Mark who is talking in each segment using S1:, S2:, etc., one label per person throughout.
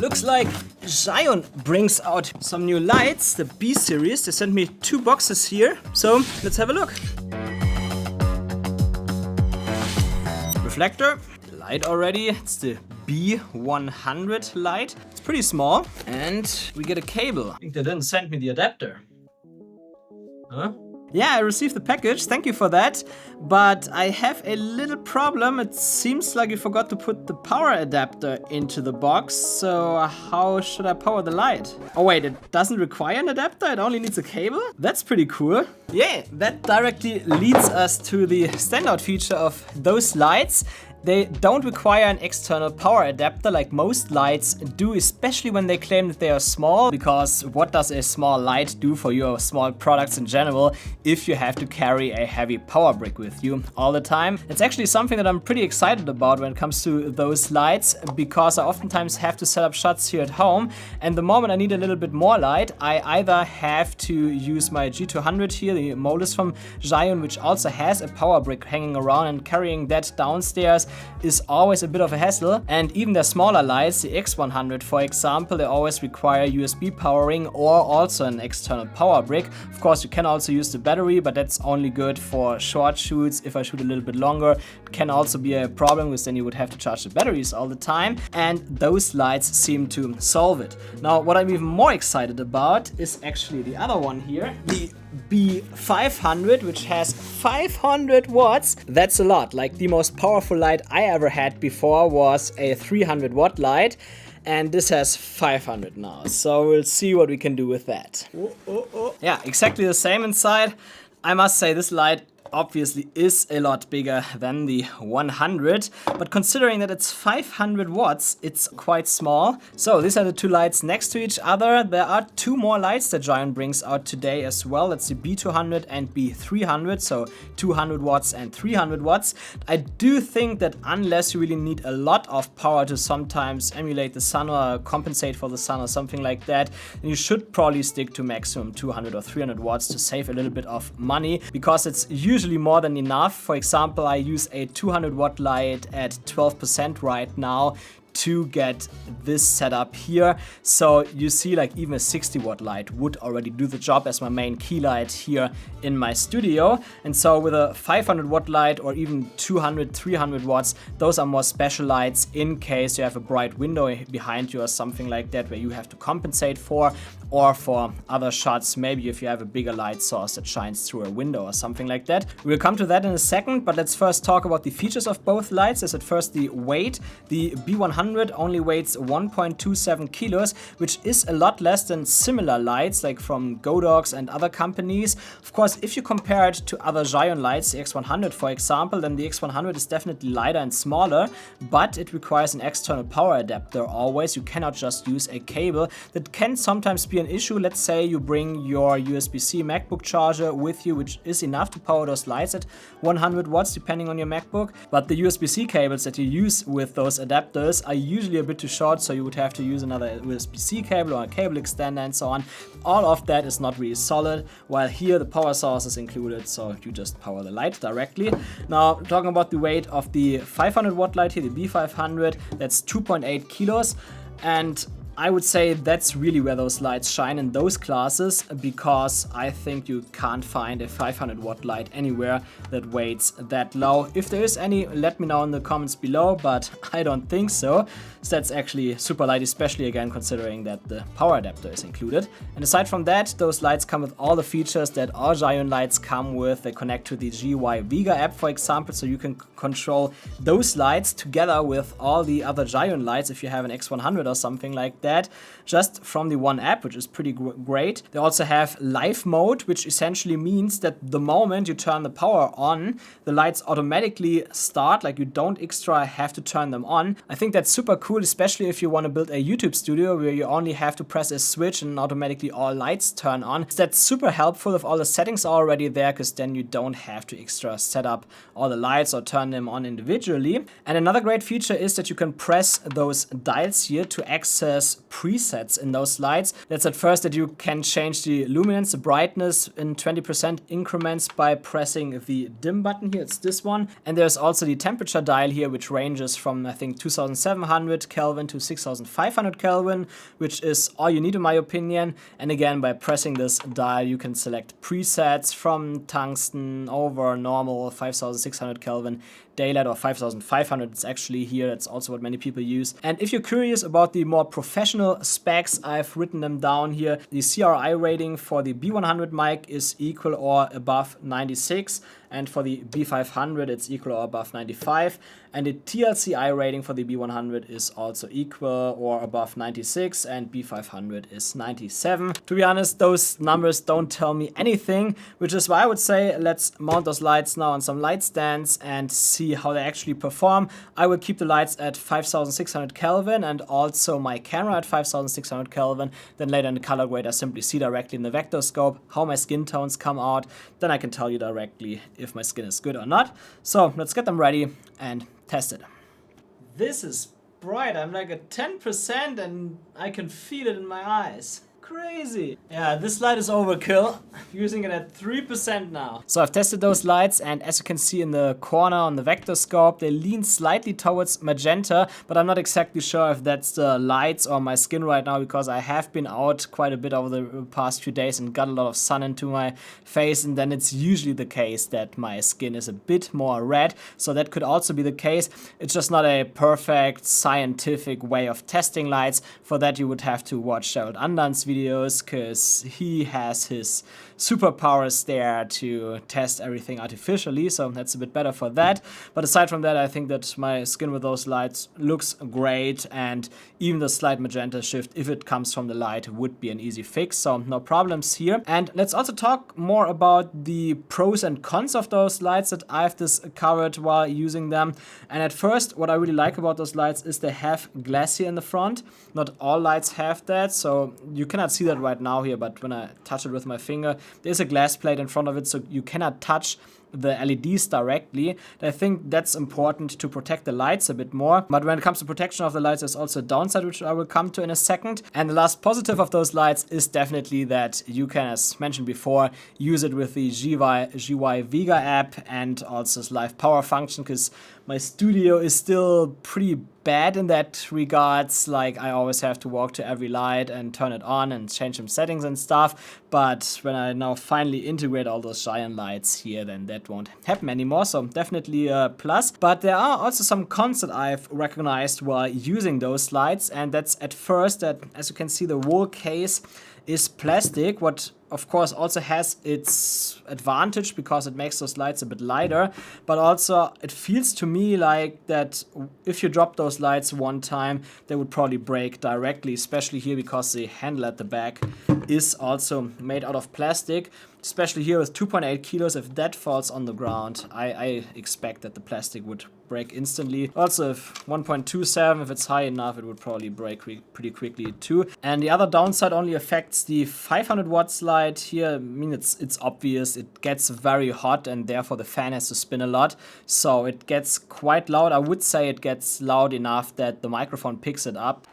S1: Looks like Zhiyun brings out some new lights, the B series. They sent me 2 boxes here, so let's have a look. Reflector, light already. It's the B100 light. It's pretty small, and we get a cable. I think they didn't send me the adapter. Huh? Yeah, I received the package, thank you for that, but I have a little problem. It seems like you forgot to put the power adapter into the box, so how should I power the light? Oh wait, it doesn't require an adapter, it only needs a cable? That's pretty cool. Yeah, that directly leads us to the standout feature of those lights. They don't require an external power adapter like most lights do, especially when they claim that they are small, because what does a small light do for your small products in general if you have to carry a heavy power brick with you all the time? It's actually something that I'm pretty excited about when it comes to those lights, because I oftentimes have to set up shots here at home, and the moment I need a little bit more light, I either have to use my G200 here, the MOLUS from Zhiyun, which also has a power brick hanging around, and carrying that downstairs is always a bit of a hassle. And even the smaller lights, the X100 for example, they always require USB powering or also an external power brick. Of course, you can also use the battery, but that's only good for short shoots. If I shoot a little bit longer, it can also be a problem, because then you would have to charge the batteries all the time, and those lights seem to solve it. Now, what I'm even more excited about is actually the other one here, the B500, which has 500 watts. That's a lot. Like, the most powerful light I ever had before was a 300 watt light, and this has 500 now. So we'll see what we can do with that. Yeah, exactly the same inside. I must say, this light obviously is a lot bigger than the 100, but considering that it's 500 watts, it's quite small. So these are the 2 lights next to each other. There are 2 more lights that Zhiyun brings out today as well. That's the B200 and B300, so 200 watts and 300 watts. I do think that unless you really need a lot of power to sometimes emulate the sun or compensate for the sun or something like that, then you should probably stick to maximum 200 or 300 watts to save a little bit of money, because it's usually more than enough. For example, I use a 200 watt light at 12% right now to get this setup here. So you see, like, even a 60 watt light would already do the job as my main key light here in my studio. And so with a 500 watt light or even 200, 300 watts, those are more special lights in case you have a bright window behind you or something like that where you have to compensate for, or for other shots, maybe if you have a bigger light source that shines through a window or something like that. We'll come to that in a second, but let's first talk about the features of both lights. As at first, the weight. The B100 only weighs 1.27 kilos, which is a lot less than similar lights like from Godox and other companies. Of course, if you compare it to other Zhiyun lights, the X100 for example, then the X100 is definitely lighter and smaller, but it requires an external power adapter always. You cannot just use a cable. That can sometimes be an issue. Let's say you bring your USB-C MacBook charger with you, which is enough to power those lights at 100 watts depending on your MacBook, but the USB-C cables that you use with those adapters are usually a bit too short, so you would have to use another USB-C cable or a cable extender and so on. All of that is not really solid, while here the power source is included, so you just power the light directly. Now, talking about the weight of the 500 watt light here, the B500, that's 2.8 kilos, and I would say that's really where those lights shine in those classes, because I think you can't find a 500 watt light anywhere that weighs that low. If there is any, let me know in the comments below, but I don't think so. So that's actually super light, especially again considering that the power adapter is included. And aside from that, those lights come with all the features that all Zhiyun lights come with. They connect to the GY Vega app, for example, so you can control those lights together with all the other Zhiyun lights if you have an X100 or something like that, just from the one app, which is pretty great. They also have live mode, which essentially means that the moment you turn the power on, the lights automatically start, like you don't extra have to turn them on. I think that's super cool, especially if you want to build a YouTube studio where you only have to press a switch and automatically all lights turn on. That's super helpful if all the settings are already there, because then you don't have to extra set up all the lights or turn them on individually. And another great feature is that you can press those dials here to access presets in those lights. That's at first that you can change the luminance, the brightness in 20% increments by pressing the dim button here. It's this one. And there's also the temperature dial here, which ranges from, I think, 2700 Kelvin to 6500 Kelvin, which is all you need in my opinion. And again, by pressing this dial, you can select presets from tungsten over normal 5600 Kelvin, daylight, or 5500. It's actually here. That's also what many people use. And if you're curious about the more professional specs, I've written them down here. The CRI rating for the B100 mic is equal or above 96. And for the B500, it's equal or above 95. And the TLCI rating for the B100 is also equal or above 96, and B500 is 97. To be honest, those numbers don't tell me anything, which is why I would say let's mount those lights now on some light stands and see how they actually perform. I will keep the lights at 5600 Kelvin and also my camera at 5600 Kelvin. Then later in the color grade, I simply see directly in the vector scope how my skin tones come out. Then I can tell you directly if my skin is good or not. So let's get them ready and test it. This is bright. I'm like at 10% and I can feel it in my eyes. Crazy. Yeah, this light is overkill. I'm using it at 3% now. So I've tested those lights, and as you can see in the corner on the vector scope, they lean slightly towards magenta, but I'm not exactly sure if that's the lights or my skin right now, because I have been out quite a bit over the past few days and got a lot of sun into my face, and then it's usually the case that my skin is a bit more red, so that could also be the case. It's just not a perfect scientific way of testing lights. For that you would have to watch Gerald Andan's videos, because he has his superpowers there to test everything artificially, so that's a bit better for that. But aside from that, I think that my skin with those lights looks great, and even the slight magenta shift, if it comes from the light, would be an easy fix, so no problems here. And let's also talk more about the pros and cons of those lights that I've discovered while using them. And at first, what I really like about those lights is they have glass here in the front. Not all lights have that, so you cannot see that right now here, but when I touch it with my finger, there's a glass plate in front of it, so you cannot touch the LEDs directly. I think that's important to protect the lights a bit more. But when it comes to protection of the lights, there's also a downside, which I will come to in a second. And the last positive of those lights is definitely that you can, as mentioned before, use it with the GY Vega app and also this live power function, because my studio is still pretty bad in that regards. Like, I always have to walk to every light and turn it on and change some settings and stuff. But when I now finally integrate all those giant lights here, then that won't happen anymore. So definitely a plus. But there are also some cons that I've recognized while using those lights. And that's at first that, as you can see, the whole case is plastic, what of course also has its advantage because it makes those lights a bit lighter, but also it feels to me like that if you drop those lights one time, they would probably break directly, especially here because the handle at the back is also made out of plastic. Especially here with 2.8 kilos, if that falls on the ground, I expect that the plastic would break instantly. Also, if 1.27, if it's high enough, it would probably break pretty quickly too. And the other downside only affects the 500 watts light here. I mean, it's obvious. It gets very hot and therefore the fan has to spin a lot. So it gets quite loud. I would say it gets loud enough that the microphone picks it up.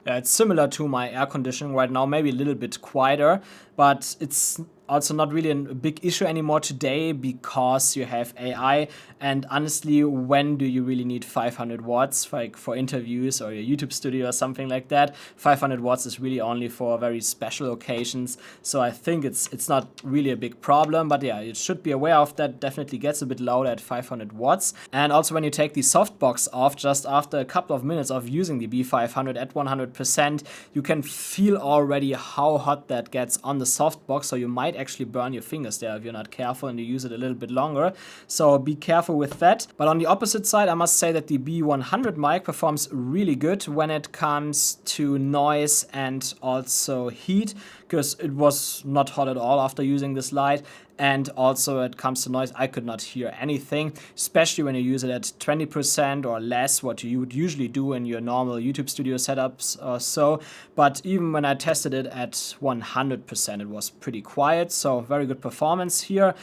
S1: Yeah, it's similar to my air conditioning right now, maybe a little bit quieter, but it's also not really a big issue anymore today because you have AI. And honestly, when do you really need 500 watts like for interviews or your YouTube studio or something like that? 500 watts is really only for very special occasions. So I think it's not really a big problem, but yeah, you should be aware of that. Definitely gets a bit louder at 500 watts. And also when you take the softbox off, just after a couple of minutes of using the B500 at 100%, you can feel already how hot that gets on the softbox. So you might actually burn your fingers there if you're not careful and you use it a little bit longer. So be careful with that. But on the opposite side, I must say that the B100 mic performs really good when it comes to noise and also heat, because it was not hot at all after using this light. And also when it comes to noise, I could not hear anything, especially when you use it at 20% or less, what you would usually do in your normal YouTube studio setups or so. But even when I tested it at 100%, it was pretty quiet, so very good performance here.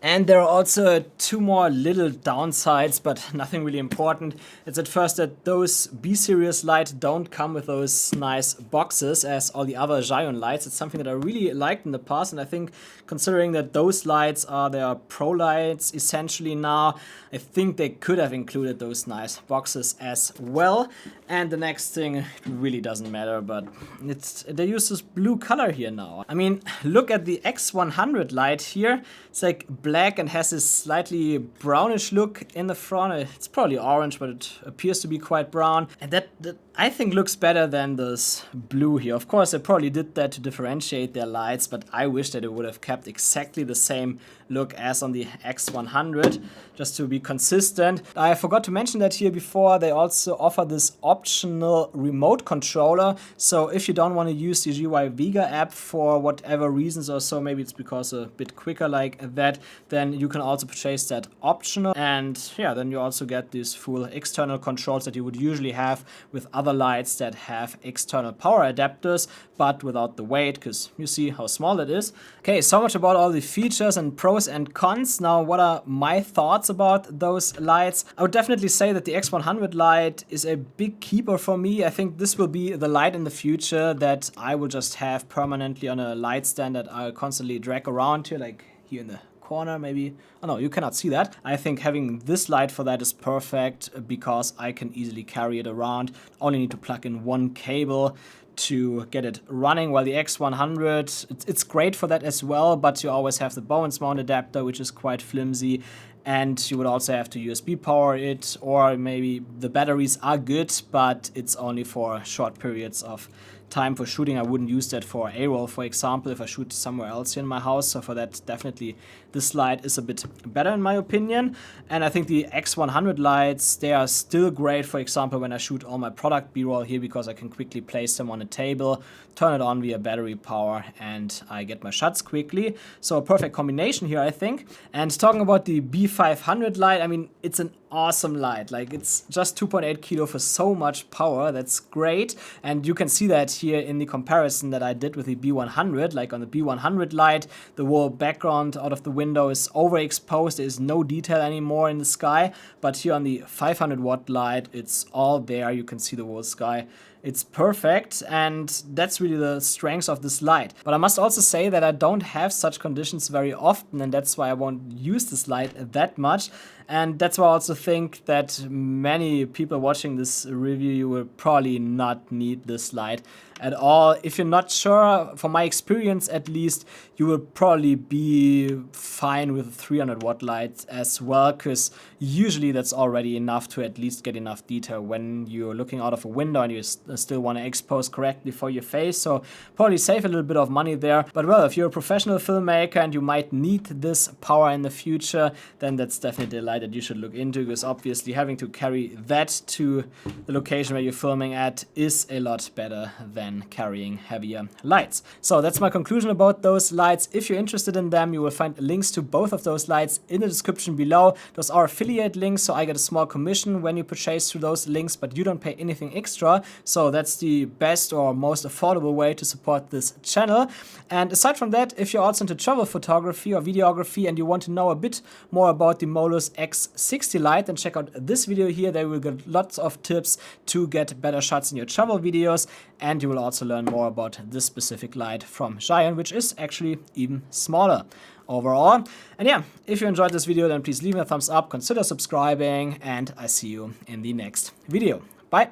S1: And there are also two more little downsides, but nothing really important. It's at first that those B-series lights don't come with those nice boxes as all the other Zhiyun lights. It's something that I really liked in the past, and I think considering that those lights are their pro lights essentially now, I think they could have included those nice boxes as well. And the next thing, it really doesn't matter, but they use this blue color here now. I mean, look at the X100 light here. It's like black and has this slightly brownish look in the front. It's probably orange, but it appears to be quite brown. And that I think looks better than this blue here. Of course, they probably did that to differentiate their lights, but I wish that it would have kept exactly the same look as on the X100, just to be consistent. I forgot to mention that here before, they also offer this optional remote controller. So if you don't want to use the GY Vega app for whatever reasons or so, maybe it's because a bit quicker like that, then you can also purchase that optional. And yeah, then you also get these full external controls that you would usually have with other lights that have external power adapters, but without the weight, because you see how small it is. Okay, so much about all the features and pros and cons. Now, what are my thoughts about those lights? I would definitely say that the X100 light is a big keeper for me. I think this will be the light in the future that I will just have permanently on a light stand that I'll constantly drag around here, like here in the corner maybe. Oh no, you cannot see that. I think having this light for that is perfect because I can easily carry it around. Only need to plug in one cable to get it running, while the X100, it's great for that as well, but you always have the Bowens mount adapter, which is quite flimsy, and you would also have to USB power it, or maybe the batteries are good, but it's only for short periods of time for shooting. I wouldn't use that for A-roll, for example, if I shoot somewhere else in my house. So for that, definitely this light is a bit better in my opinion. And I think the X100 lights, they are still great, for example, when I shoot all my product B-roll here, because I can quickly place them on a table, turn it on via battery power, and I get my shots quickly. So a perfect combination here, I think. And talking about the B500 light, I mean, it's an awesome light. Like, it's just 2.8 kilo for so much power. That's great. And you can see that here in the comparison that I did with the B100. Like on the B100 light, the whole background out of the window is overexposed. There is no detail anymore in the sky. But here on the 500 watt light, it's all there. You can see the whole sky. It's perfect, and that's really the strength of this light. But I must also say that I don't have such conditions very often, and that's why I won't use this light that much. And that's why I also think that many people watching this review, you will probably not need this light at all. If you're not sure, from my experience at least, you will probably be fine with a 300 watt light as well, because usually that's already enough to at least get enough detail when you're looking out of a window and you still want to expose correctly for your face. So probably save a little bit of money there. But well, if you're a professional filmmaker and you might need this power in the future, then that's definitely a light that you should look into, because obviously having to carry that to the location where you're filming at is a lot better than carrying heavier lights. So that's my conclusion about those lights. If you're interested in them, you will find links to both of those lights in the description below. Those are affiliate links, so I get a small commission when you purchase through those links, but you don't pay anything extra. So that's the best or most affordable way to support this channel. And aside from that, if you're also into travel photography or videography and you want to know a bit more about the MOLUS X60 light, then check out this video here. There will get lots of tips to get better shots in your travel videos, and you will also learn more about this specific light from Zhiyun, which is actually even smaller overall. And yeah, if you enjoyed this video, then please leave me a thumbs up, consider subscribing, and I see you in the next video. Bye!